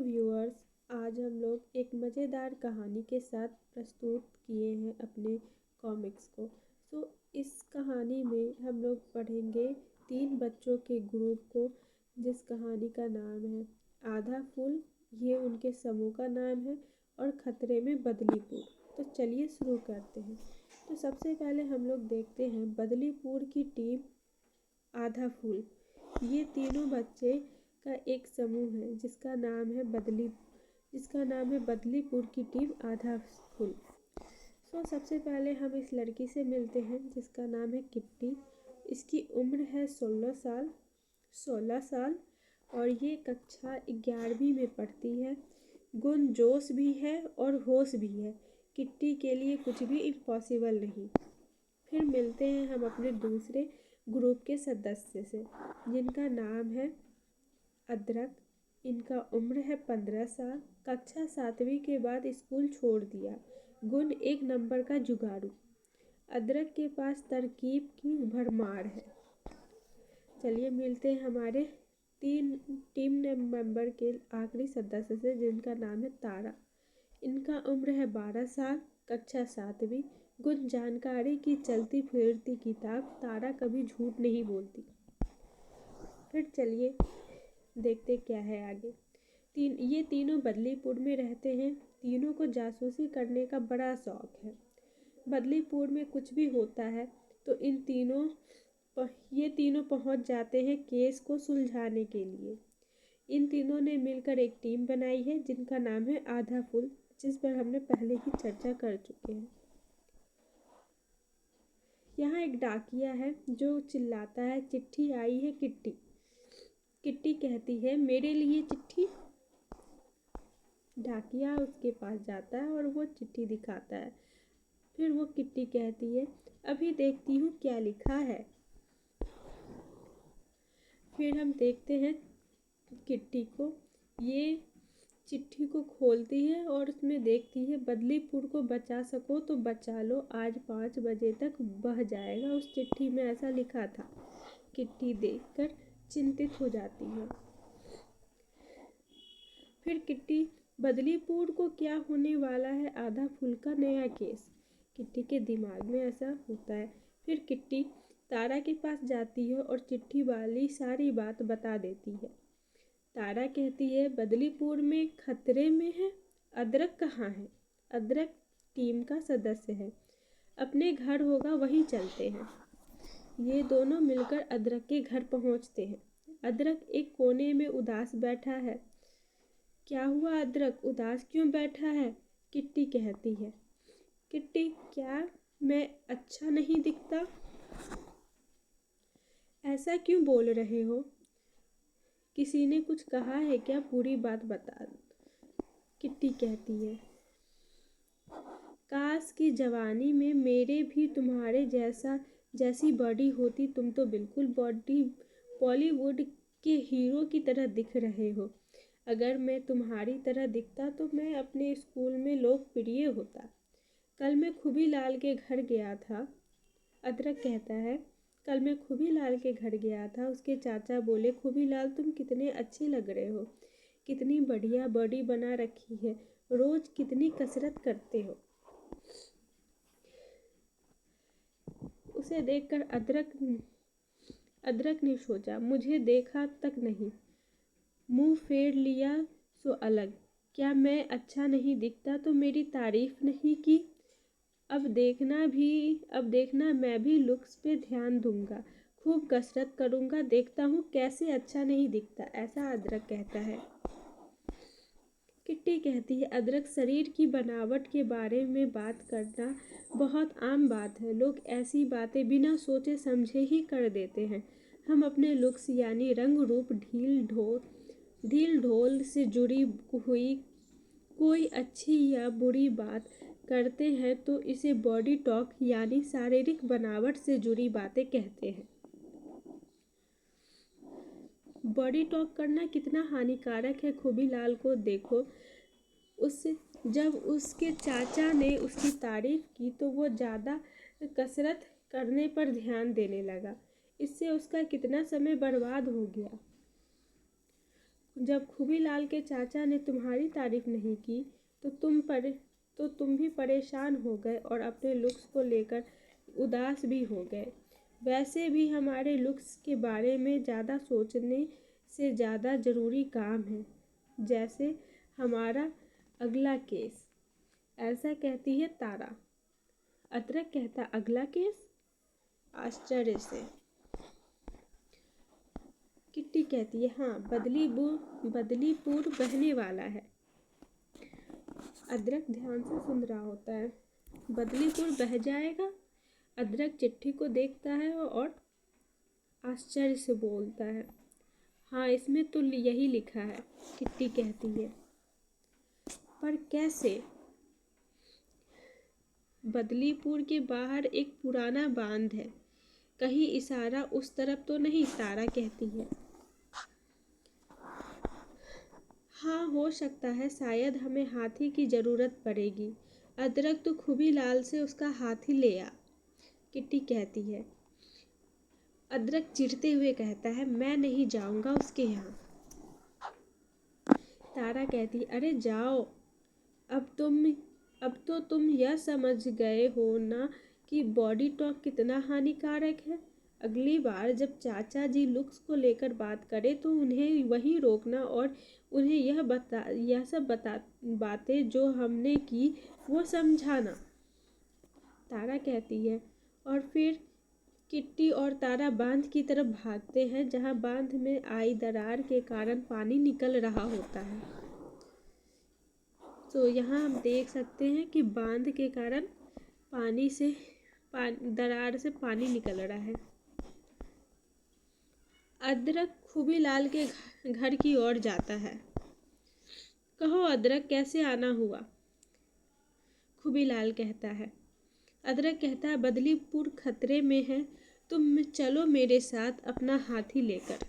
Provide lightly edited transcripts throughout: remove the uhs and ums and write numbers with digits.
Viewers, आज हम लोग एक मज़ेदार कहानी के साथ प्रस्तुत किए हैं अपने कॉमिक्स को। इस कहानी में हम लोग पढ़ेंगे 3 बच्चों के ग्रुप को, जिस कहानी का नाम है आधा फूल। ये उनके समूह का नाम है और खतरे में बदलीपुर। तो चलिए शुरू करते हैं। तो सबसे पहले हम लोग देखते हैं बदलीपुर की टीम आधा फूल। ये तीनों बच्चे का एक समूह है जिसका नाम है बदलीपुर की टीम आधा फूल। सबसे पहले हम इस लड़की से मिलते हैं जिसका नाम है किट्टी। इसकी उम्र है 16 साल और ये कक्षा 11वीं में पढ़ती है। गुण जोश भी है और होश भी है। किट्टी के लिए कुछ भी इम्पॉसिबल नहीं। फिर मिलते हैं हम अपने दूसरे ग्रुप के सदस्य से जिनका नाम है अदरक। इनका उम्र है 15 साल। कक्षा 7वीं के बाद स्कूल छोड़ दिया। गुण 1 नंबर का जुगाड़ू। अदरक के पास तरकीब की भरमार है। चलिए मिलते हैं हमारे टीम मेंबर के आखिरी सदस्य से जिनका नाम है तारा। इनका उम्र है 12 साल। कक्षा 7वीं। गुण जानकारी की चलती फिरती किताब। तारा कभी झूठ नहीं बोलती। फिर चलिए देखते क्या है आगे। ये तीनों बदलीपुर में रहते हैं। तीनों को जासूसी करने का बड़ा शौक है। बदलीपुर में कुछ भी होता है तो ये तीनों पहुंच जाते हैं केस को सुलझाने के लिए। इन तीनों ने मिलकर एक टीम बनाई है जिनका नाम है आधा फूल, जिस पर हमने पहले ही चर्चा कर चुके हैं। यहाँ एक डाकिया है जो चिल्लाता है, चिट्ठी आई है किट्टी। किट्टी कहती है, मेरे लिए चिट्ठी। डाकिया उसके पास जाता है और वो चिट्ठी दिखाता है। फिर वो किट्टी कहती है, अभी देखती हूँ क्या लिखा है। फिर हम देखते हैं किट्टी को। ये चिट्ठी को खोलती है और उसमें देखती है, बदलीपुर को बचा सको तो बचा लो, आज 5 बजे तक बह जाएगा। उस चिट्ठी में ऐसा लिखा था। किट्टी देखकर चिंतित हो जाती है। फिर किट्टी, बदलीपुर को क्या होने वाला है, आधा फूल का नया केस। किट्टी के दिमाग में ऐसा होता है। फिर किट्टी तारा के पास जाती है और चिट्ठी वाली सारी बात बता देती है। तारा कहती है, बदलीपुर में खतरे में है। अदरक कहाँ है? अदरक टीम का सदस्य है। अपने घर होगा, वहीं चलते हैं। ये दोनों मिलकर अदरक के घर पहुंचते हैं। अदरक एक कोने में उदास बैठा है। क्या हुआ अदरक, उदास क्यों बैठा है? किट्टी कहती है। किट्टी, क्या मैं अच्छा नहीं दिखता? ऐसा क्यों बोल रहे हो? किसी ने कुछ कहा है क्या? पूरी बात बता। किट्टी कहती है, काश की जवानी में मेरे भी तुम्हारे जैसी बॉडी होती। तुम तो बिल्कुल बॉलीवुड के हीरो की तरह दिख रहे हो। अगर मैं तुम्हारी तरह दिखता तो मैं अपने स्कूल में लोकप्रिय होता। कल मैं खूबी लाल के घर गया था। अदरक कहता है, कल मैं खूबी लाल के घर गया था। उसके चाचा बोले, खूबी लाल तुम कितने अच्छे लग रहे हो, कितनी बढ़िया बॉडी बना रखी है, रोज कितनी कसरत करते हो। उसे देखकर अदरक ने सोचा, मुझे देखा तक नहीं, मुंह फेर लिया सो अलग। क्या मैं अच्छा नहीं दिखता तो मेरी तारीफ नहीं की? अब देखना मैं भी लुक्स पे ध्यान दूंगा, खूब कसरत करूंगा, देखता हूँ कैसे अच्छा नहीं दिखता। ऐसा अदरक कहता है। किट्टी कहती है, अदरक, शरीर की बनावट के बारे में बात करना बहुत आम बात है। लोग ऐसी बातें बिना सोचे समझे ही कर देते हैं। हम अपने लुक्स यानी रंग रूप ढील ढोल से जुड़ी हुई कोई अच्छी या बुरी बात करते हैं तो इसे बॉडी टॉक यानी शारीरिक बनावट से जुड़ी बातें कहते हैं। बॉडी टॉक करना कितना हानिकारक है, खूबी लाल को देखो। जब उसके चाचा ने उसकी तारीफ की तो वो ज़्यादा कसरत करने पर ध्यान देने लगा। इससे उसका कितना समय बर्बाद हो गया। जब खूबीलाल के चाचा ने तुम्हारी तारीफ नहीं की तो तुम भी परेशान हो गए और अपने लुक्स को लेकर उदास भी हो गए। वैसे भी हमारे लुक्स के बारे में ज़्यादा सोचने से ज़्यादा ज़रूरी काम है, जैसे हमारा अगला केस। ऐसा कहती है तारा। अदरक कहता, अगला केस? आश्चर्य से। किट्टी कहती है, हाँ, बदलीपुर बहने वाला है। अदरक ध्यान से सुन रहा होता है। बदलीपुर बह जाएगा? अदरक चिट्ठी को देखता है और आश्चर्य से बोलता है, हाँ, इसमें तो यही लिखा है। किट्टी कहती है, पर कैसे? बदलीपुर के बाहर एक पुराना बांध है, कहीं इशारा उस तरफ तो नहीं? तारा कहती है, हाँ, हो सकता है, शायद हमें हाथी की ज़रूरत पड़ेगी। अदरक तो खूबीलाल से उसका हाथी ले आ। किट्टी कहती है। अदरक चिढ़ते हुए कहता है, मैं नहीं जाऊंगा उसके यहाँ। तारा कहती, अरे जाओ। अब तो तुम यह समझ गए हो ना कि बॉडी टॉक कितना हानिकारक है। अगली बार जब चाचा जी लुक्स को लेकर बात करें तो उन्हें वही रोकना और उन्हें यह सब बातें जो हमने की वो समझाना। तारा कहती है। और फिर किट्टी और तारा बांध की तरफ भागते हैं, जहां बांध में आई दरार के कारण पानी निकल रहा होता है। तो यहाँ हम देख सकते हैं कि बांध के कारण दरार से पानी निकल रहा है। अदरक खूबीलाल के घर की ओर जाता है। कहो अदरक, कैसे आना हुआ? खूबीलाल कहता है। अदरक कहता है, बदलीपुर खतरे में है, तुम चलो मेरे साथ अपना हाथी लेकर।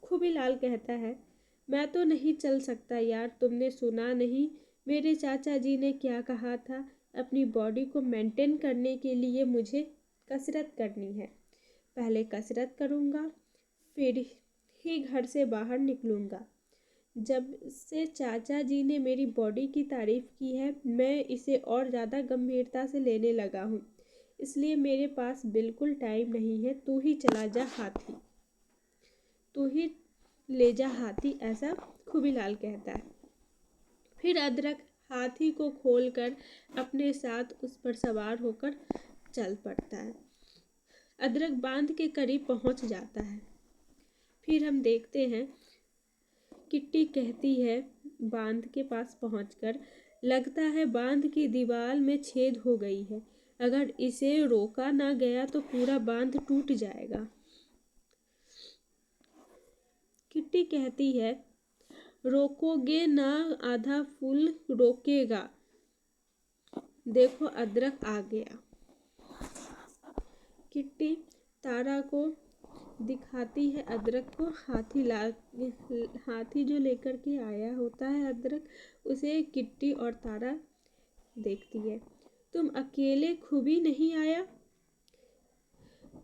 खूबीलाल कहता है, मैं तो नहीं चल सकता यार, तुमने सुना नहीं मेरे चाचा जी ने क्या कहा था? अपनी बॉडी को मेंटेन करने के लिए मुझे कसरत करनी है। पहले कसरत करूँगा, फिर ही घर से बाहर निकलूँगा। जब से चाचा जी ने मेरी बॉडी की तारीफ की है, मैं इसे और ज़्यादा गंभीरता से लेने लगा हूँ। इसलिए मेरे पास बिल्कुल टाइम नहीं है। तू ही चला जा हाथी, तू ही ले जा हाथी, ऐसा खूबीलाल कहता है। फिर अदरक हाथी को खोलकर अपने साथ उस पर सवार होकर चल पड़ता है। अदरक बांध के करीब पहुंच जाता है। फिर हम देखते हैं, किट्टी कहती है बांध के पास पहुंचकर, लगता है बांध की दीवार में छेद हो गई है। अगर इसे रोका ना गया तो पूरा बांध टूट जाएगा। किट्टी कहती है, रोकोगे ना, आधा फूल रोकेगा। देखो अदरक आ गया। किट्टी तारा को दिखाती है अदरक को। हाथी जो लेकर के आया होता है अदरक, उसे किट्टी और तारा देखती है। तुम अकेले खूबी नहीं आया?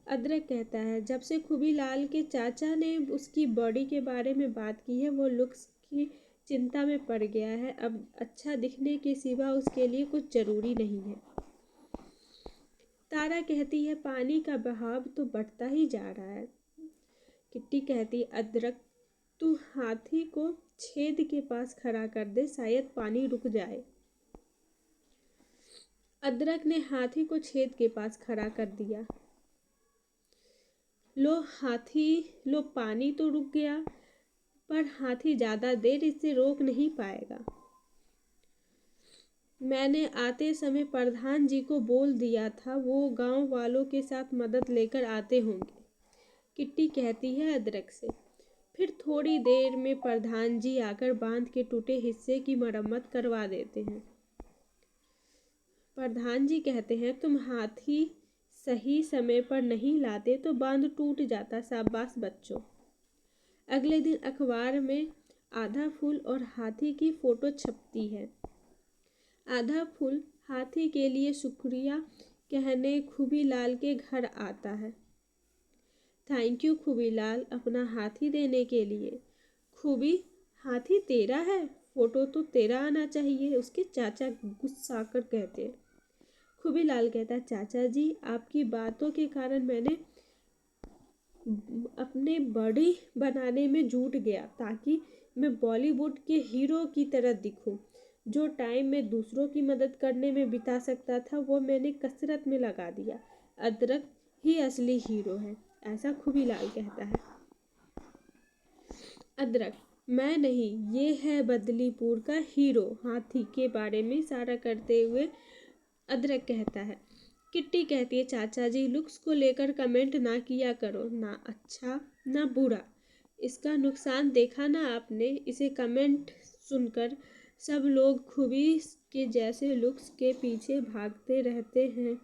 अदरक कहता है, जब से खूबीलाल के चाचा ने उसकी बॉडी के बारे में बात की है, वो लुक्स की चिंता में पड़ गया है। अब अच्छा दिखने के सिवा उसके लिए कुछ ज़रूरी नहीं है। तारा कहती है, पानी का बहाव तो बढ़ता ही जा रहा है। किट्टी कहती, अदरक, तू हाथी को छेद के पास खड़ा कर दे, शायद पानी रुक जाए। अदरक ने हाथी को छेद के पास खड़ा कर दिया। लो, पानी तो रुक गया, पर हाथी ज़्यादा देर इसे रोक नहीं पाएगा। मैंने आते समय प्रधान जी को बोल दिया था, वो गांव वालों के साथ मदद लेकर आते होंगे। किट्टी कहती है अदरक से। फिर थोड़ी देर में प्रधान जी आकर बांध के टूटे हिस्से की मरम्मत करवा देते हैं। प्रधान जी कहते हैं, तुम हाथी सही समय पर नहीं लाते तो बांध टूट जाता। शाबाश बच्चों। अगले दिन अखबार में आधा फूल और हाथी की फोटो छपती है। आधा फूल हाथी के लिए शुक्रिया कहने खूबीलाल के घर आता है। थैंक यू खूबीलाल अपना हाथी देने के लिए। खूबी, हाथी तेरा है, फोटो तो तेरा आना चाहिए, उसके चाचा गुस्सा कर कहते हैं। खूबीलाल कहता है, चाचा जी आपकी बातों के कारण मैंने अपने बॉडी बनाने में जुट गया ताकि मैं बॉलीवुड के हीरो की तरह दिखूं। जो टाइम मैं दूसरों की मदद करने में बिता सकता था वो मैंने कसरत में लगा दिया। अदरक ही असली हीरो है, ऐसा खूबीलाल कहता है। अदरक, मैं नहीं, ये है बदलीपुर का हीरो, हाथी के बारे में इशारा करते हुए अदरक कहता है। किट्टी कहती है, चाचा जी लुक्स को लेकर कमेंट ना किया करो, ना अच्छा ना बुरा, इसका नुकसान देखा ना आपने। इसे कमेंट सुनकर सब लोग खूबी के जैसे लुक्स के पीछे भागते रहते हैं।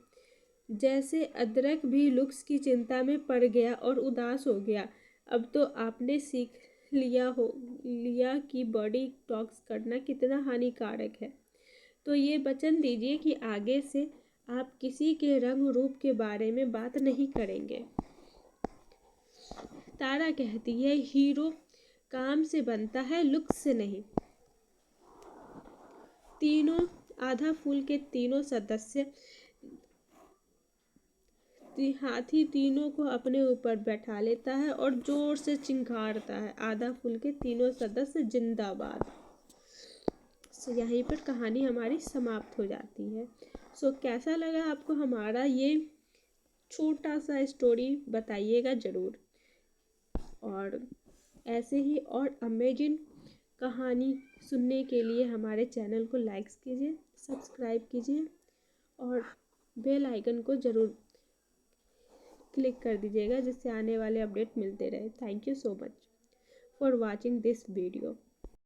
जैसे अदरक भी लुक्स की चिंता में पड़ गया और उदास हो गया। अब तो आपने सीख लिया कि बॉडी टॉक्स करना कितना हानिकारक है। तो ये वचन दीजिए कि आगे से आप किसी के रंग रूप के बारे में बात नहीं करेंगे। तारा कहती है, हीरो काम से बनता है, लुक्स से नहीं। तीनों आधा फूल के तीनों सदस्य हाथी तीनों को अपने ऊपर बैठा लेता है और जोर से चिंगारता है, आधा फूल के तीनों सदस्य जिंदाबाद। यहीं पर कहानी हमारी समाप्त हो जाती है। कैसा लगा आपको हमारा ये छोटा सा स्टोरी, बताइएगा ज़रूर। और ऐसे ही और अमेजिंग कहानी सुनने के लिए हमारे चैनल को लाइक कीजिए, सब्सक्राइब कीजिए और बेल आइकन को ज़रूर क्लिक कर दीजिएगा, जिससे आने वाले अपडेट मिलते रहे। Thank you so much for watching this video.